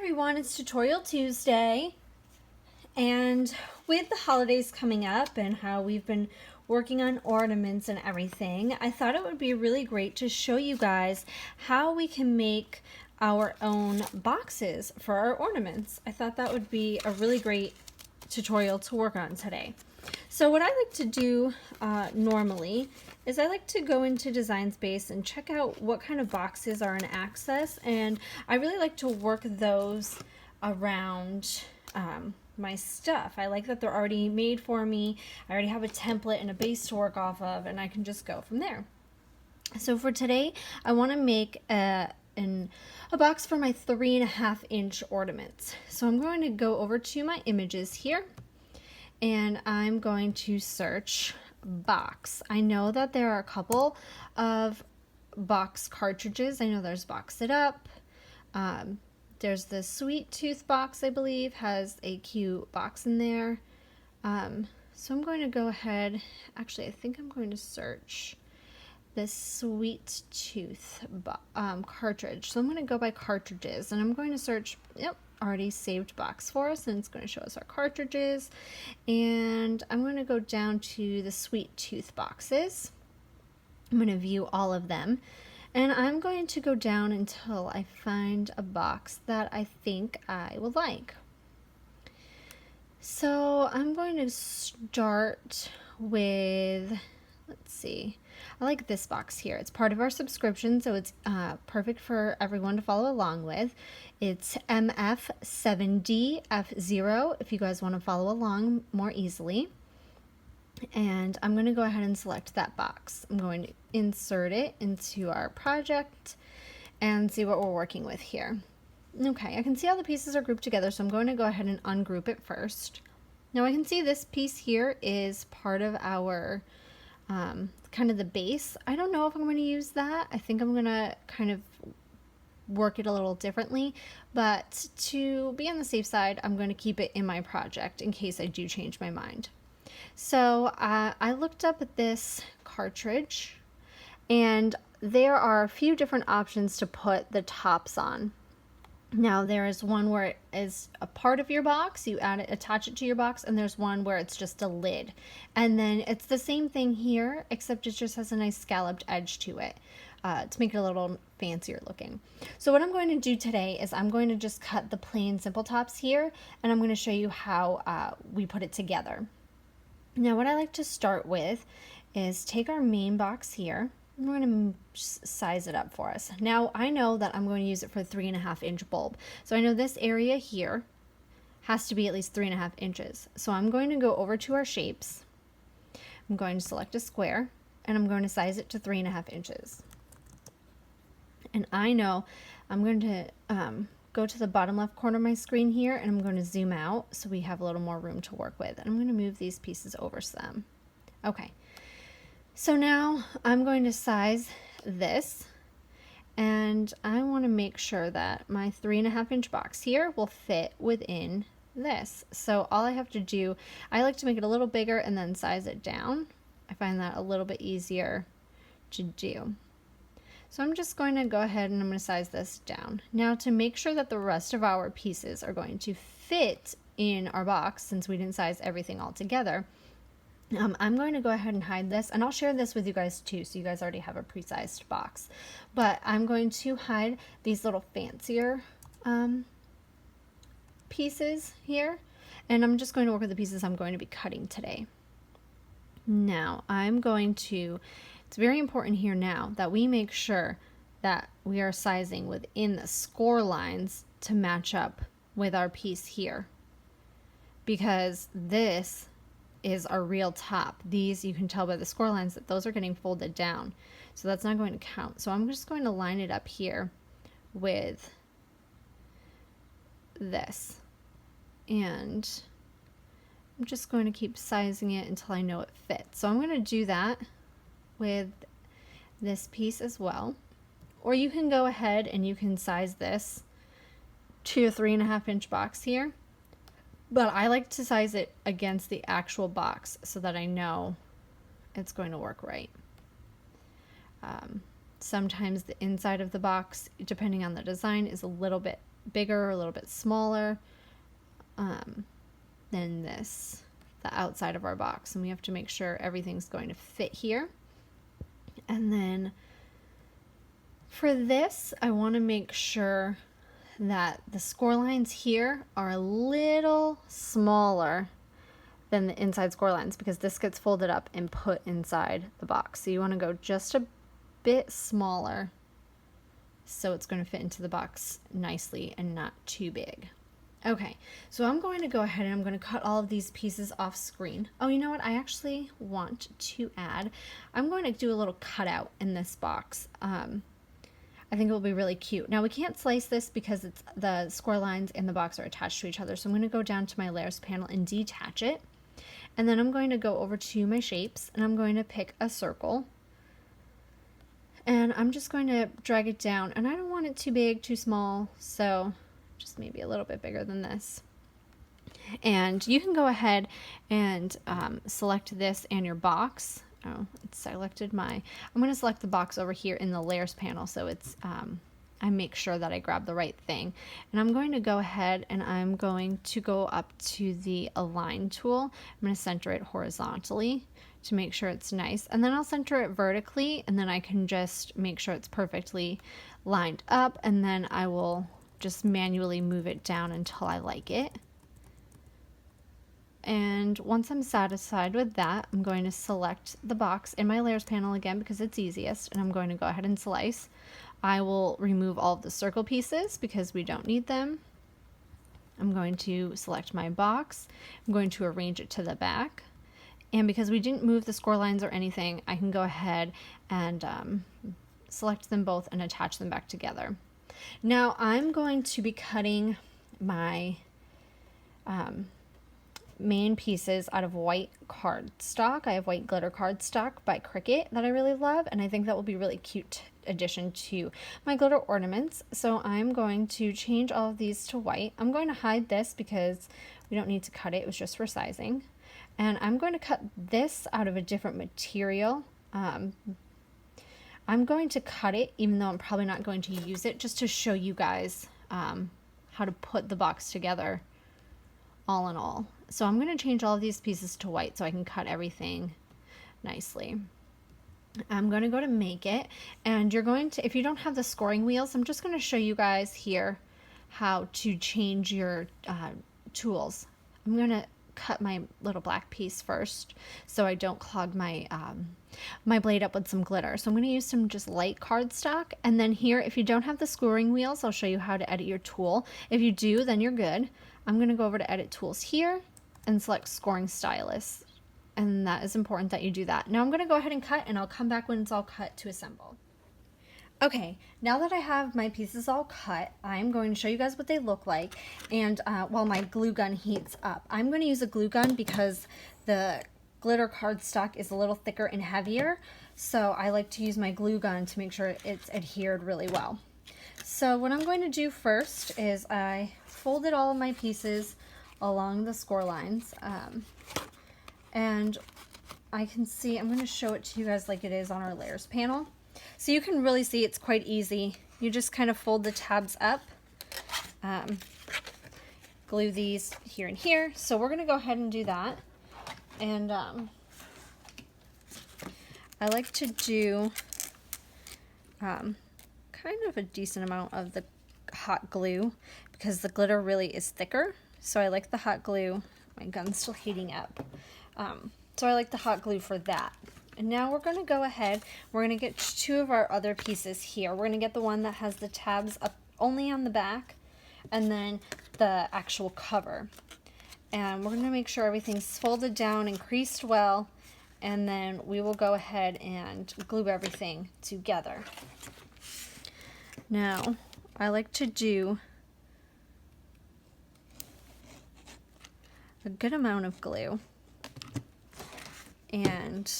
everyone, it's Tutorial Tuesday, and with the holidays coming up and how we've been working on ornaments and everything, I thought it would be really great to show you guys how we can make our own boxes for our ornaments. I thought that would be a really great tutorial to work on today. So what I like to do normally is I like to go into Design Space and check out what kind of boxes are in access, and I really like to work those around my stuff. I like that they're already made for me. I already have a template and a base to work off of, and I can just go from there. So for today, I want to make a box for my 3.5-inch ornaments. So I'm going to go over to my images here, and I'm going to search box. I know that there are a couple of box cartridges. I know there's Box It Up. There's the Sweet Tooth box, I believe, has a cute box in there. So I'm going to go ahead, actually I think I'm going to search this Sweet Tooth cartridge. So I'm going to go by cartridges, and I'm going to search, yep, already saved box for us, and it's going to show us our cartridges. And I'm going to go down to the Sweet Tooth boxes. I'm going to view all of them, and I'm going to go down until I find a box that I think I will like. So I'm going to start with, let's see, I like this box here. It's part of our subscription, so it's perfect for everyone to follow along with. It's MF7DF0 if you guys want to follow along more easily. And I'm going to go ahead and select that box. I'm going to insert it into our project and see what we're working with here. Okay, I can see how the pieces are grouped together, so I'm going to go ahead and ungroup it first. Now I can see this piece here is part of our kind of the base. I don't know if I'm going to use that. I think I'm going to kind of work it a little differently, but to be on the safe side, I'm going to keep it in my project in case I do change my mind. So I looked up at this cartridge, and there are a few different options to put the tops on. Now there is one where it is a part of your box, you add it, attach it to your box, and there's one where it's just a lid. And then it's the same thing here, except it just has a nice scalloped edge to it to make it a little fancier looking. So what I'm going to do today is I'm going to just cut the plain simple tops here, and I'm going to show you how we put it together. Now what I like to start with is take our main box here. We're going to size it up for us. Now I know that I'm going to use it for a 3.5-inch bulb. So I know this area here has to be at least 3.5 inches. So I'm going to go over to our shapes. I'm going to select a square, and I'm going to size it to 3.5 inches. And I know I'm going to go to the bottom left corner of my screen here, and I'm going to zoom out so we have a little more room to work with. And I'm going to move these pieces over some. Okay. So now I'm going to size this, and I want to make sure that my 3.5-inch box here will fit within this. So all I have to do, I like to make it a little bigger and then size it down. I find that a little bit easier to do. So I'm just going to go ahead and I'm going to size this down. Now to make sure that the rest of our pieces are going to fit in our box, since we didn't size everything all together, I'm going to go ahead and hide this, and I'll share this with you guys too, so you guys already have a pre-sized box. But I'm going to hide these little fancier pieces here, and I'm just going to work with the pieces I'm going to be cutting today. Now I'm going to, it's very important here now that we make sure that we are sizing within the score lines to match up with our piece here, because this is our real top. These, you can tell by the score lines that those are getting folded down, so that's not going to count. So I'm just going to line it up here with this, and I'm just going to keep sizing it until I know it fits. So I'm going to do that with this piece as well, or you can go ahead and you can size this to a 3.5-inch box here. But I like to size it against the actual box so that I know it's going to work right. Sometimes the inside of the box, depending on the design, is a little bit bigger or a little bit smaller than this, the outside of our box. And we have to make sure everything's going to fit here. And then for this, I want to make sure that the score lines here are a little smaller than the inside score lines, because this gets folded up and put inside the box. So you want to go just a bit smaller so it's going to fit into the box nicely and not too big. Okay, so I'm going to go ahead and I'm going to cut all of these pieces off screen. Oh, you know what? I actually want to add, I'm going to do a little cutout in this box. I think it will be really cute. Now we can't slice this because it's the score lines and the box are attached to each other. So I'm going to go down to my layers panel and detach it. And then I'm going to go over to my shapes and I'm going to pick a circle. And I'm just going to drag it down, and I don't want it too big, too small, so just maybe a little bit bigger than this. And you can go ahead and select this and your box. Oh, it's selected I'm going to select the box over here in the layers panel, so it's I make sure that I grab the right thing. And I'm going to go ahead and I'm going to go up to the align tool. I'm going to center it horizontally to make sure it's nice, and then I'll center it vertically, and then I can just make sure it's perfectly lined up, and then I will just manually move it down until I like it. And once I'm satisfied with that, I'm going to select the box in my layers panel again because it's easiest, and I'm going to go ahead and slice. I will remove all of the circle pieces because we don't need them. I'm going to select my box. I'm going to arrange it to the back. And because we didn't move the score lines or anything, I can go ahead and select them both and attach them back together. Now I'm going to be cutting my main pieces out of white cardstock. I have white glitter cardstock by Cricut that I really love, and I think that will be a really cute addition to my glitter ornaments. So I'm going to change all of these to white. I'm going to hide this because we don't need to cut it. It was just for sizing. And I'm going to cut this out of a different material. I'm going to cut it, even though I'm probably not going to use it, just to show you guys how to put the box together all in all. So I'm going to change all of these pieces to white so I can cut everything nicely. I'm going to go to make it, and you're going to, if you don't have the scoring wheels, I'm just going to show you guys here how to change your tools. I'm going to cut my little black piece first so I don't clog my my blade up with some glitter. So I'm going to use some just light cardstock, and then here, if you don't have the scoring wheels, I'll show you how to edit your tool. If you do, then you're good. I'm going to go over to edit tools here and select scoring stylus, and that is important that you do that. Now I'm going to go ahead and cut, and I'll come back when it's all cut to assemble. Okay, now that I have my pieces all cut, I'm going to show you guys what they look like. And while my glue gun heats up, I'm going to use a glue gun because the glitter cardstock is a little thicker and heavier. So I like to use my glue gun to make sure it's adhered really well. So what I'm going to do first is I folded all of my pieces along the score lines. And I can see, I'm going to show it to you guys like it is on our layers panel. So you can really see it's quite easy. You just kind of fold the tabs up, glue these here and here. So we're going to go ahead and do that. And I like to do kind of a decent amount of the hot glue because the glitter really is thicker. So I like the hot glue. My gun's still heating up. So I like the hot glue for that. And now we're going to go ahead, we're going to get two of our other pieces here. We're going to get the one that has the tabs up only on the back, and then the actual cover. And we're going to make sure everything's folded down and creased well, and then we will go ahead and glue everything together. Now, I like to do a good amount of glue, and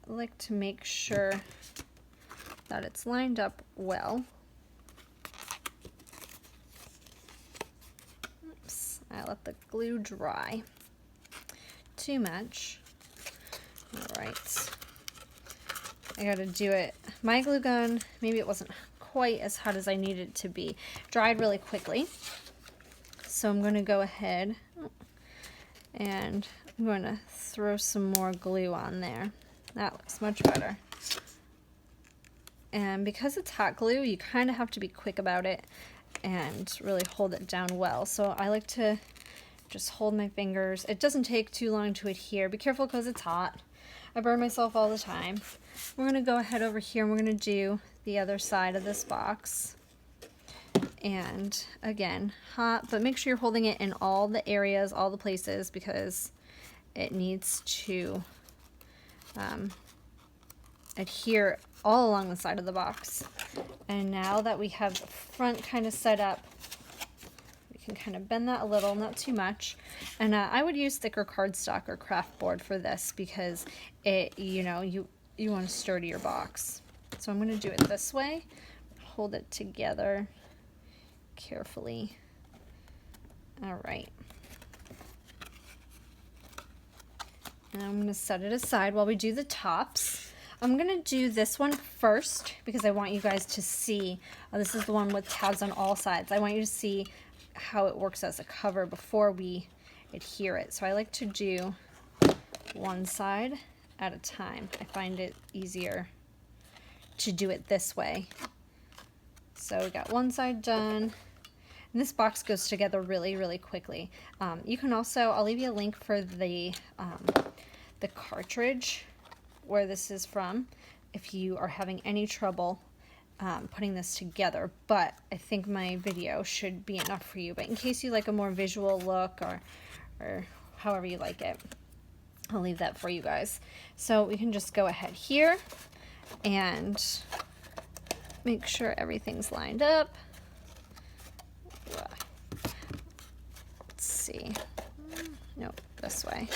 I like to make sure that it's lined up well. Oops, I let the glue dry too much. All right, I gotta do it. My glue gun, maybe it wasn't quite as hot as I need it to be. Dried really quickly. So I'm going to go ahead and I'm going to throw some more glue on there. That looks much better. And because it's hot glue, you kind of have to be quick about it and really hold it down well. So I like to just hold my fingers. It doesn't take too long to adhere. Be careful because it's hot. I burn myself all the time. We're going to go ahead over here and we're going to do the other side of this box. And again, hot, but make sure you're holding it in all the areas, all the places, because it needs to adhere all along the side of the box. And now that we have the front kind of set up, we can kind of bend that a little, not too much. And I would use thicker cardstock or craft board for this because it, you know, you want a sturdier box. So I'm going to do it this way. Hold it together carefully. All right. And I'm going to set it aside while we do the tops. I'm going to do this one first because I want you guys to see. This is the one with tabs on all sides. I want you to see how it works as a cover before we adhere it. So I like to do one side at a time. I find it easier to do it this way. So we got one side done. And this box goes together really, really quickly. You can also, I'll leave you a link for the cartridge where this is from if you are having any trouble putting this together, but I think my video should be enough for you. But in case you like a more visual look or however you like it, I'll leave that for you guys. So we can just go ahead here and make sure everything's lined up. Let's see. Nope, this way.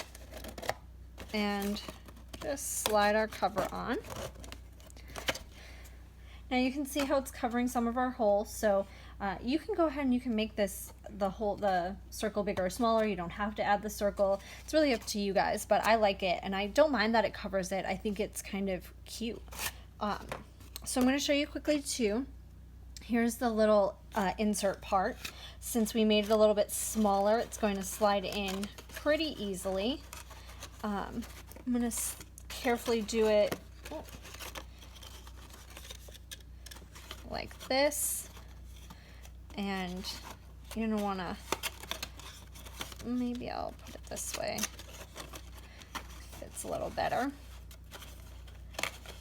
And just slide our cover on. Now you can see how it's covering some of our holes, so you can go ahead and you can make this the circle bigger or smaller. You don't have to add the circle. It's really up to you guys, but I like it and I don't mind that it covers it. I think it's kind of cute. So I'm going to show you quickly too. Here's the little insert part. Since we made it a little bit smaller, it's going to slide in pretty easily. I'm going to carefully do it like this, and you're going to want to, maybe I'll put it this way, fits a little better.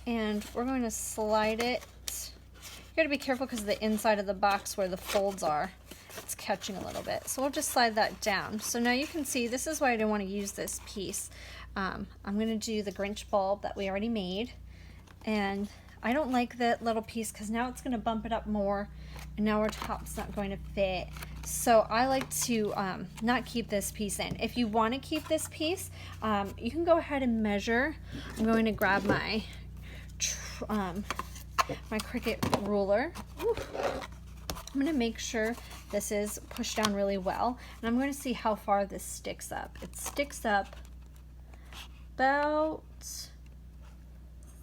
And we're going to slide it. You got to be careful because the inside of the box where the folds are, it's catching a little bit. So we'll just slide that down. So now you can see this is why I didn't want to use this piece. I'm going to do the Grinch bulb that we already made, and I don't like that little piece because now it's going to bump it up more and now our top's not going to fit. So I like to not keep this piece in. If you want to keep this piece, you can go ahead and measure. I'm going to grab my my Cricut ruler. Ooh. I'm going to make sure this is pushed down really well, and I'm going to see how far this sticks up. It sticks up about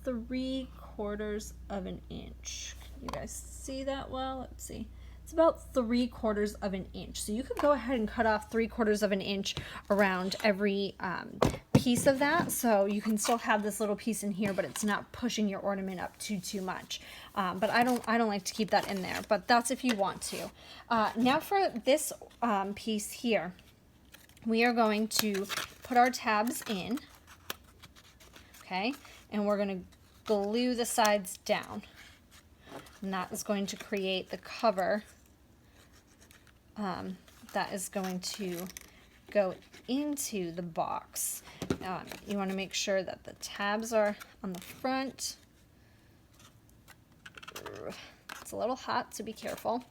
3/4 of an inch. Can you guys see that well? Let's see. It's about 3/4 of an inch. So you could go ahead and cut off 3/4 of an inch around every piece of that. So you can still have this little piece in here, but it's not pushing your ornament up too much. But I don't like to keep that in there, but that's if you want to. Now for this piece here, we are going to put our tabs in, okay? And we're going to glue the sides down. And that is going to create the cover that is going to go into the box. You want to make sure that the tabs are on the front. It's a little hot, so be careful.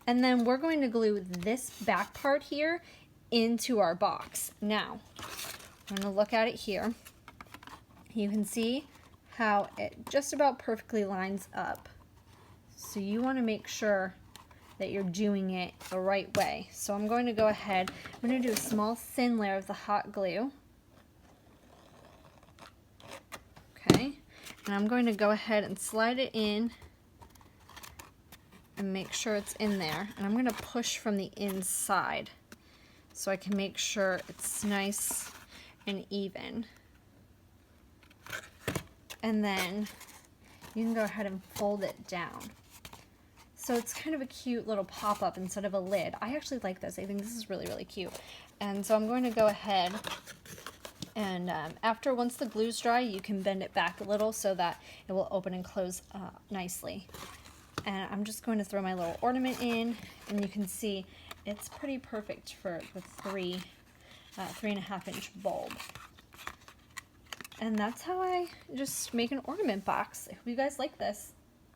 And then we're going to glue this back part here into our box. Now, I'm going to look at it here. You can see how it just about perfectly lines up. So you want to make sure that you're doing it the right way. So I'm going to go ahead, I'm going to do a small thin layer of the hot glue. Okay, and I'm going to go ahead and slide it in and make sure it's in there. And I'm going to push from the inside so I can make sure it's nice and even. And then you can go ahead and fold it down. So it's kind of a cute little pop-up instead of a lid. I actually like this. I think this is really, really cute. And so I'm going to go ahead and once the glue's dry, you can bend it back a little so that it will open and close nicely. And I'm just going to throw my little ornament in, and you can see it's pretty perfect for the 3.5 inch bulb. And that's how I just make an ornament box. I hope you guys like this.